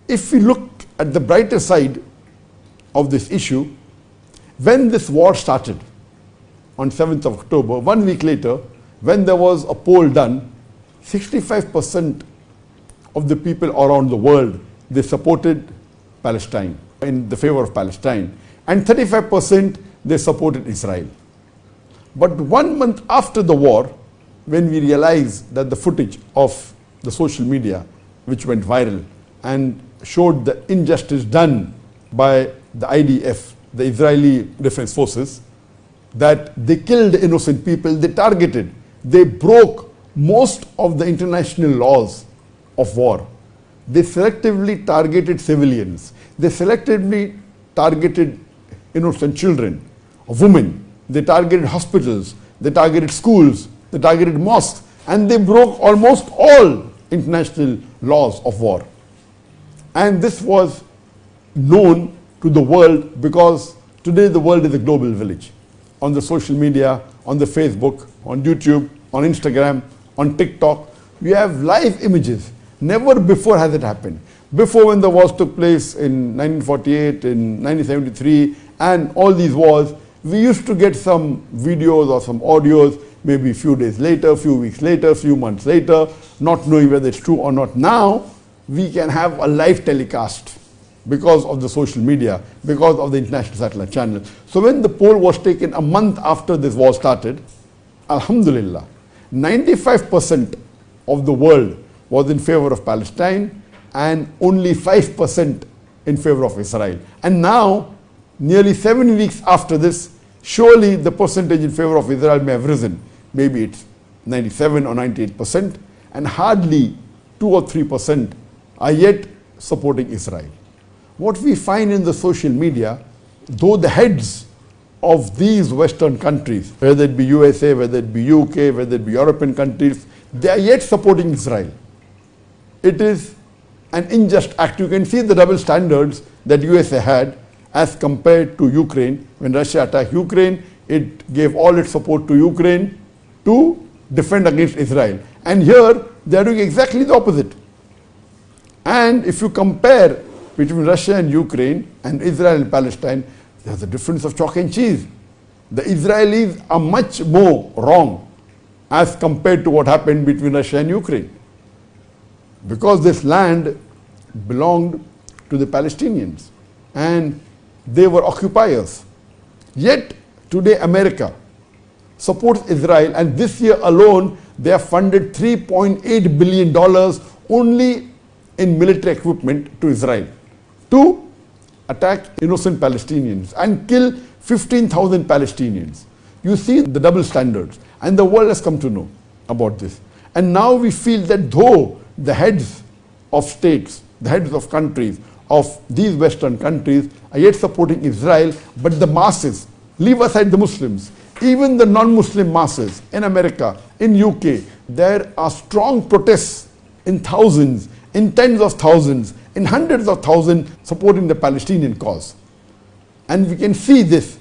if we look at the brighter side of this issue, when this war started on 7th of October, 1 week later, when there was a poll done, 65% of the people around the world, they supported Palestine, in the favor of Palestine, and 35% they supported Israel. But 1 month after the war, when we realized that the footage of the social media, which went viral and showed the injustice done by the IDF, the Israeli Defense Forces, that they killed innocent people, they targeted, they broke most of the international laws of war. They selectively targeted civilians. They selectively targeted innocent children, women. They targeted hospitals. They targeted schools. They targeted mosques. And they broke almost all international laws of war. And this was known to the world because today the world is a global village. On the social media, on the Facebook, on YouTube, on Instagram, on TikTok, we have live images. Never before has it happened. Before, when the wars took place in 1948, in 1973, and all these wars, we used to get some videos or some audios, maybe a few days later, a few weeks later, a few months later, not knowing whether it's true or not. Now, we can have a live telecast because of the social media, because of the international satellite channel. So when the poll was taken a month after this war started, Alhamdulillah, 95% of the world was in favor of Palestine and only 5% in favor of Israel. And now, nearly 7 weeks after this, surely the percentage in favor of Israel may have risen. Maybe it's 97 or 98%, and hardly 2 or 3% are yet supporting Israel. What we find in the social media, though the heads of these Western countries, whether it be USA, whether it be UK, whether it be European countries, they are yet supporting Israel. It is an unjust act. You can see the double standards that USA had as compared to Ukraine. When Russia attacked Ukraine, it gave all its support to Ukraine to defend against Israel. And here, they are doing exactly the opposite. And if you compare between Russia and Ukraine and Israel and Palestine, there's a difference of chalk and cheese. The Israelis are much more wrong as compared to what happened between Russia and Ukraine. Because this land belonged to the Palestinians and they were occupiers. Yet today America supports Israel, and this year alone they have funded $3.8 billion only in military equipment to Israel to attack innocent Palestinians and kill 15,000 Palestinians. You see the double standards, and the world has come to know about this. And now we feel that though the heads of states, the heads of countries, of these Western countries are yet supporting Israel, but the masses, leave aside the Muslims, even the non-Muslim masses in America, in UK, there are strong protests in thousands, in tens of thousands, in hundreds of thousands supporting the Palestinian cause. And we can see this